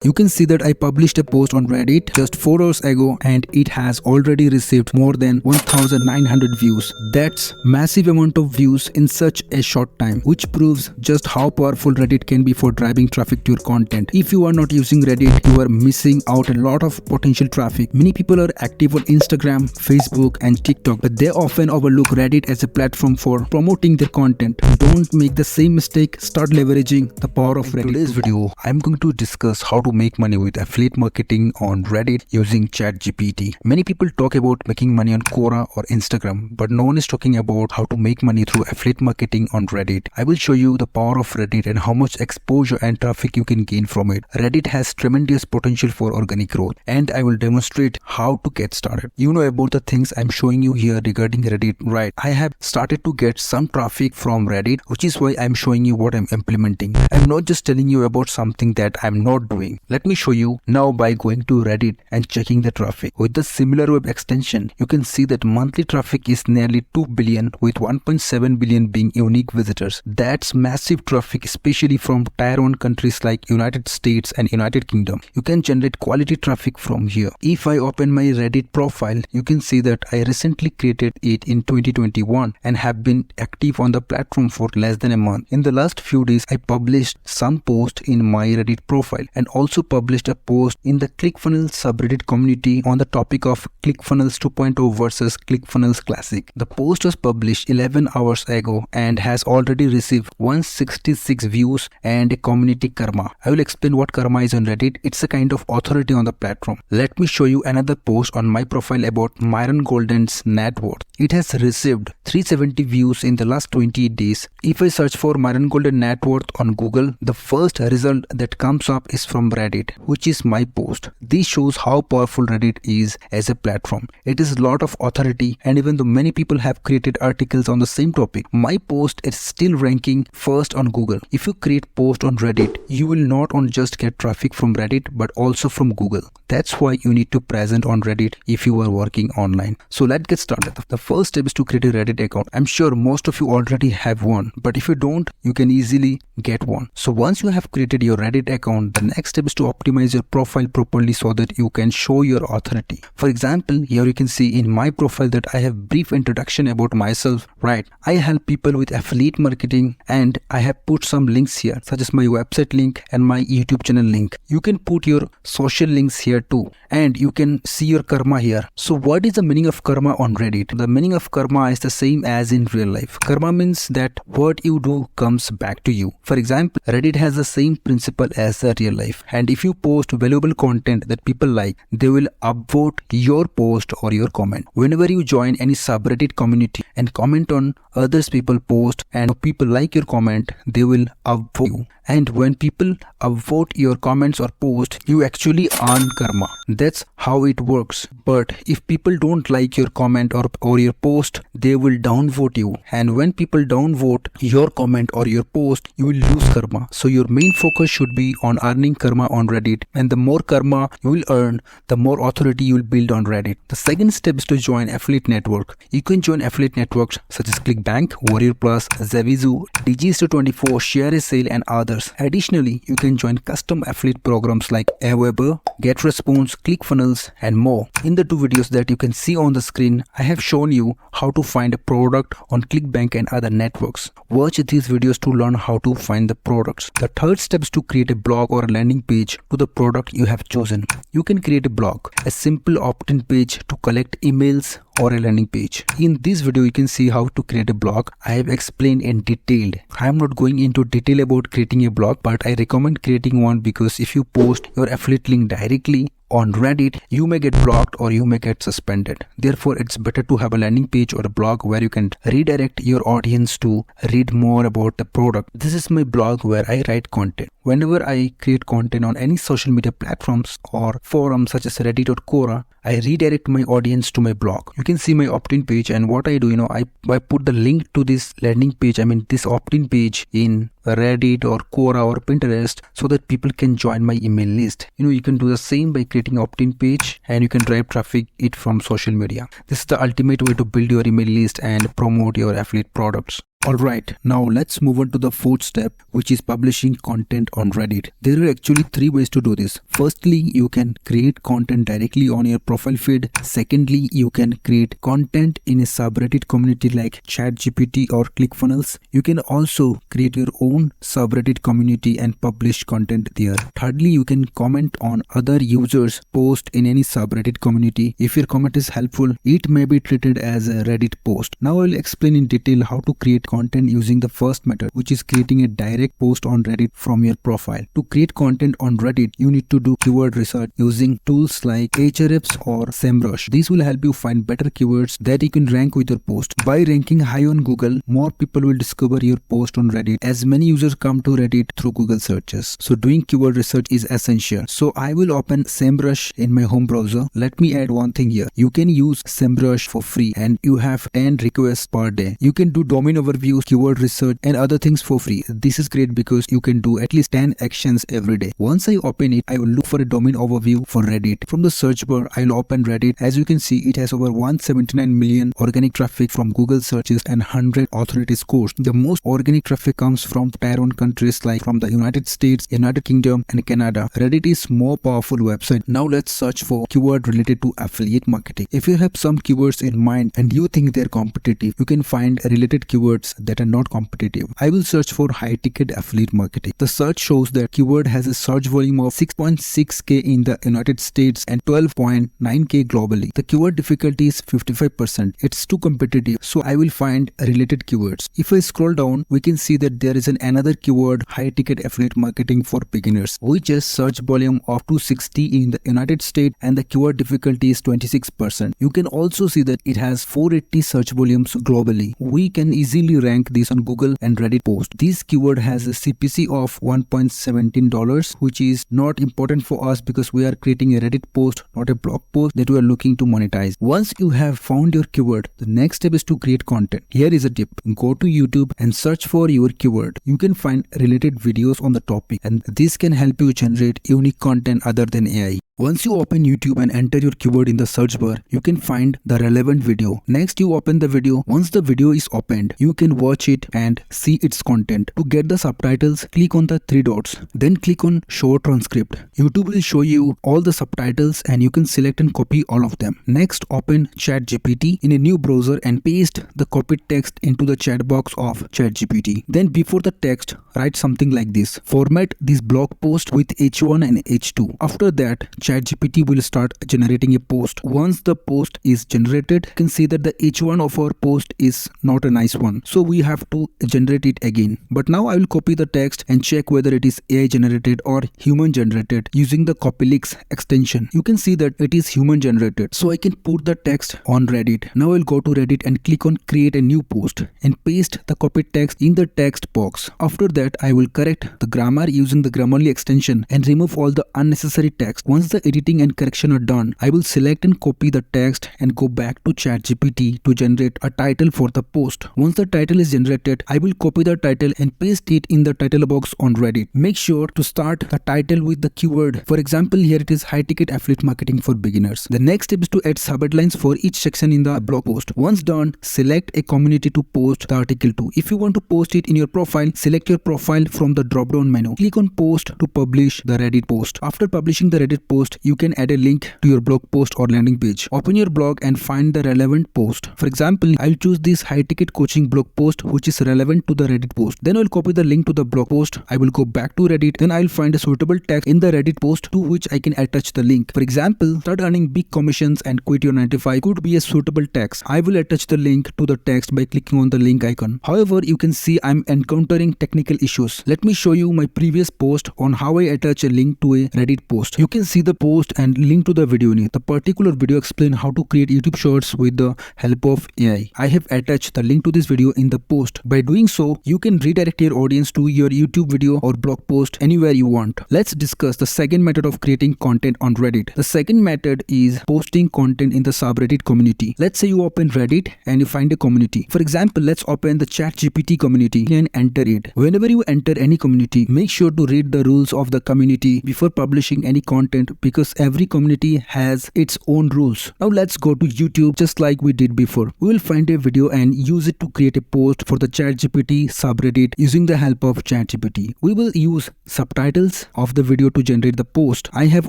You can see that I published a post on Reddit just 4 hours ago and it has already received more than 1900 views. That's massive amount of views in such a short time, which proves just how powerful Reddit can be for driving traffic to your content. If you are not using Reddit, you are missing out a lot of potential traffic. Many people are active on Instagram, Facebook and TikTok, but they often overlook Reddit as a platform for promoting their content. Don't make the same mistake. Start leveraging the power of Reddit. In today's video, I'm going to discuss how to make money with affiliate marketing on Reddit using ChatGPT. Many people talk about making money on Quora or Instagram, but no one is talking about how to make money through affiliate marketing on Reddit. I will show you the power of Reddit and how much exposure and traffic you can gain from it. Reddit has tremendous potential for organic growth, and I will demonstrate how to get started. You know about the things I'm showing you here regarding Reddit, right? I have started to get some traffic from Reddit, which is why I'm showing you what I'm implementing. I'm not just telling you about something that I'm not doing. Let me show you now by going to Reddit and checking the traffic. With the similar web extension, you can see that monthly traffic is nearly 2 billion with 1.7 billion being unique visitors. That's massive traffic, especially from tier 1 countries like United States and United Kingdom. You can generate quality traffic from here. If I open my Reddit profile, you can see that I recently created it in 2021 and have been active on the platform for less than a month. In the last few days, I published some posts in my Reddit profile and also published a post in the ClickFunnels subreddit community on the topic of ClickFunnels 2.0 versus ClickFunnels Classic. The post was published 11 hours ago and has already received 166 views and a community karma. I will explain what karma is on Reddit. It's a kind of authority on the platform. Let me show you another post on my profile about Myron Golden's net worth. It has received 370 views in the last 28 days. If I search for Myron Golden net worth on Google, the first result that comes up is from Reddit, which is my post. This shows how powerful Reddit is as a platform. It is a lot of authority, and even though many people have created articles on the same topic, my post is still ranking first on Google. If you create post on Reddit, you will not only just get traffic from Reddit but also from Google. That's why you need to present on Reddit if you are working online. So let's get started. The first step is to create a Reddit account. I'm sure most of you already have one, but if you don't, you can easily get one. So once you have created your Reddit account, the next step is to optimize your profile properly so that you can show your authority. For example, here you can see in my profile that I have brief introduction about myself, right? I help people with affiliate marketing and I have put some links here such as my website link and my YouTube channel link. You can put your social links here too, and you can see your karma here. So what is the meaning of karma on Reddit? The meaning of karma is the same as in real life. Karma means that what you do comes back to you. For example, Reddit has the same principle as the real life, and if you post valuable content that people like, they will upvote your post or your comment. Whenever you join any subreddit community and comment on others people post and people like your comment, they will upvote you. And when people upvote your comments or post, you actually earn karma. That's how it works. But if people don't like your comment or your post, they will downvote you. And when people downvote your comment or your post, you will lose karma. So your main focus should be on earning karma on Reddit. And the more karma you will earn, the more authority you will build on Reddit. The second step is to join affiliate network. You can join affiliate networks such as ClickBank, Warrior Plus, Zavizu, Digista24, Share a Sale and others. Additionally, you can join custom affiliate programs like Aweber, GetResponse, ClickFunnels and more. In the two videos that you can see on the screen, I have shown you how to find a product on ClickBank and other networks. Watch these videos to learn how to find the products. The third step is to create a blog or a landing page to the product you have chosen. You can create a blog, a simple opt-in page to collect emails or a landing page. In this video, you can see how to create a blog. I have explained in detail. I am not going into detail about creating a blog, but I recommend creating one because if you post your affiliate link directly on Reddit, you may get blocked or you may get suspended. Therefore, it's better to have a landing page or a blog where you can redirect your audience to read more about the product. This is my blog where I write content. Whenever I create content on any social media platforms or forums such as Reddit or Quora, I redirect my audience to my blog. You can see my opt-in page, and what I do, I put the link to this landing page, this opt-in page in Reddit or Quora or Pinterest so that people can join my email list. You can do the same by creating opt-in page, and you can drive traffic it from social media. This is the ultimate way to build your email list and promote your affiliate products. Alright, now let's move on to the fourth step, which is publishing content on Reddit. There are actually three ways to do this. Firstly, you can create content directly on your profile feed. Secondly, you can create content in a subreddit community like ChatGPT or ClickFunnels. You can also create your own subreddit community and publish content there. Thirdly, you can comment on other users' post in any subreddit community. If your comment is helpful, it may be treated as a Reddit post. Now I will explain in detail how to create content using the first method, which is creating a direct post on Reddit from your profile. To create content on Reddit, you need to do keyword research using tools like Ahrefs or SEMrush. These will help you find better keywords that you can rank with your post. By ranking high on Google, more people will discover your post on Reddit, as many users come to Reddit through Google searches. So doing keyword research is essential. So I will open SEMrush in my home browser. Let me add one thing here. You can use SEMrush for free and you have 10 requests per day. You can do domain overviews, keyword research and other things for free. This is great because you can do at least 10 actions every day. Once I open it, I will look for a domain overview for Reddit. From the search bar, I will open Reddit. As you can see, it has over 179 million organic traffic from Google searches and 100 authority scores. The most organic traffic comes from tier 1 countries like from the United States, United Kingdom and Canada. Reddit is more powerful website. Now let's search for keyword related to affiliate marketing. If you have some keywords in mind and you think they're competitive, you can find related keywords that are not competitive. I will search for high ticket affiliate marketing. The search shows that keyword has a search volume of 6.6k in the United States and 12.9k globally. The keyword difficulty is 55%. It's too competitive, so I will find related keywords. If I scroll down, we can see that there is another keyword, high ticket affiliate marketing for beginners, which has search volume of 260 in the United States and the keyword difficulty is 26%. You can also see that it has 480 search volumes globally. We can easily rank this on Google and Reddit post. This keyword has a CPC of $1.17, which is not important for us because we are creating a Reddit post, not a blog post that we are looking to monetize. Once you have found your keyword, the next step is to create content. Here is a tip. Go to YouTube and search for your keyword. You can find related videos on the topic and this can help you generate unique content other than AI. Once you open YouTube and enter your keyword in the search bar, you can find the relevant video. Next, you open the video. Once the video is opened, you can watch it and see its content. To get the subtitles, click on the three dots. Then click on Show Transcript. YouTube will show you all the subtitles and you can select and copy all of them. Next, open ChatGPT in a new browser and paste the copied text into the chat box of ChatGPT. Then before the text, write something like this. Format this blog post with H1 and H2. After that, ChatGPT will start generating a post. Once the post is generated, you can see that the H1 of our post is not a nice one. So we have to generate it again. But now I will copy the text and check whether it is AI generated or human generated using the Copylix extension. You can see that it is human generated. So I can put the text on Reddit. Now I'll go to Reddit and click on create a new post and paste the copied text in the text box. After that, I will correct the grammar using the Grammarly extension and remove all the unnecessary text. Once the editing and correction are done, I will select and copy the text and go back to ChatGPT to generate a title for the post. Once the title is generated, I will copy the title and paste it in the title box on Reddit. Make sure to start the title with the keyword. For example, here it is high ticket affiliate marketing for beginners. The next step is to add subheadlines for each section in the blog post. Once done, select a community to post the article to. If you want to post it in your profile, select your profile from the drop down menu. Click on post to publish the Reddit post. After publishing the Reddit post, you can add a link to your blog post or landing page. Open your blog and find the relevant post. For example, I'll choose this high ticket coaching blog post which is relevant to the Reddit post. Then I'll copy the link to the blog post. I will go back to Reddit. Then I'll find a suitable text in the Reddit post to which I can attach the link. For example, start earning big commissions and quit your 9 to 5 could be a suitable text. I will attach the link to the text by clicking on the link icon. However, you can see I'm encountering technical issues. Let me show you my previous post on how I attach a link to a Reddit post. You can see the post and link to the video in it. The particular video explains how to create YouTube shorts with the help of AI. I have attached the link to this video in the post. By doing so, you can redirect your audience to your YouTube video or blog post anywhere you want. Let's discuss the second method of creating content on Reddit. The second method is posting content in the subreddit community. Let's say you open Reddit and you find a community. For example, let's open the ChatGPT community and enter it. Whenever you enter any community, make sure to read the rules of the community before publishing any content because every community has its own rules. Now let's go to YouTube just like we did before. We will find a video and use it to create a post for the ChatGPT subreddit using the help of ChatGPT. We will use subtitles of the video to generate the post. I have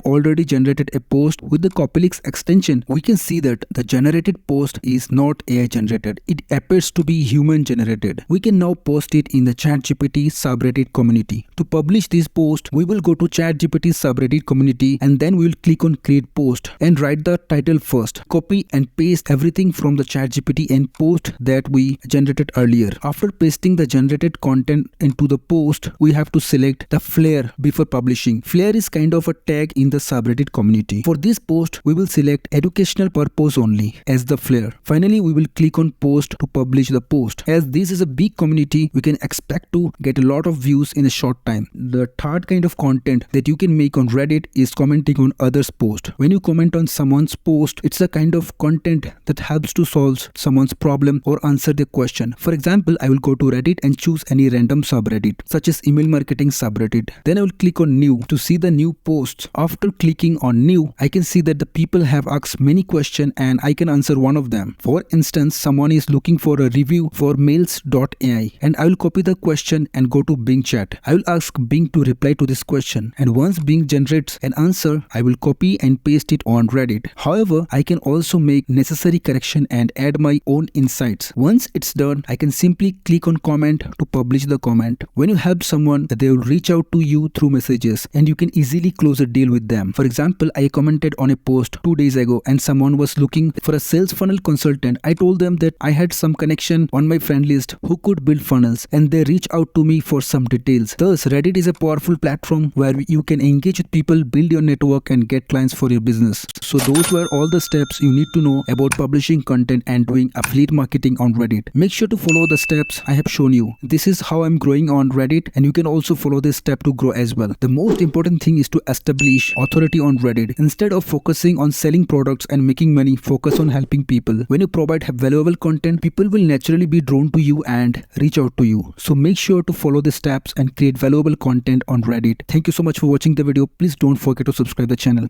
already generated a post with the Copylinks extension. We can see that the generated post is not AI generated. It appears to be human generated. We can now post it in the ChatGPT subreddit community. To publish this post, we will go to ChatGPT subreddit community and then we will click on create post and write the title first. Copy and paste everything from the ChatGPT and post that we generated earlier. After pasting the generated content into the post, we have to select the flare before publishing. Flare is kind of a tag in the subreddit community. For this post, we will select educational purpose only as the flare. Finally, we will click on post to publish the post. As this is a big community, we can expect to get a lot of views in a short time. The third kind of content that you can make on Reddit is commenting on others' post. When you comment on someone's post, it's a kind of content that helps to solve someone's problem or answer their question. For example, I will go to Reddit and choose any random subreddit such as email marketing subreddit. Then I will click on new to see the new posts. After clicking on new, I can see that the people have asked many questions and I can answer one of them. For instance, someone is looking for a review for mails.ai and I will copy the question and go to Bing chat. I will ask Bing to reply to this question, and once Bing generates an answer, I will copy and paste it on Reddit. However, I can also make necessary correction and add my own insights. Once it's done, I can simply click on comment to publish the comment. When you help someone, they will reach out to you through messages and you can easily close a deal with them. For example, I commented on a post 2 days ago and someone was looking for a sales funnel consultant. I told them that I had some connection on my friend list who could build funnels and they reached out to me for some details. Thus, Reddit is a powerful platform where you can engage with people, build your network and get clients for your business. So those were all the steps you need to know about publishing content and doing affiliate marketing on Reddit. Make sure to follow the steps I have shown you. This is how I'm growing on Reddit and you can also follow this step to grow as well. The most important thing is to establish authority on Reddit. Instead of focusing on selling products and making money, focus on helping people. When you provide valuable content, people will naturally be drawn to you and reach out to you. So make sure to follow the steps and create valuable content on Reddit. Thank you so much for watching the video. Please don't forget to subscribe the channel.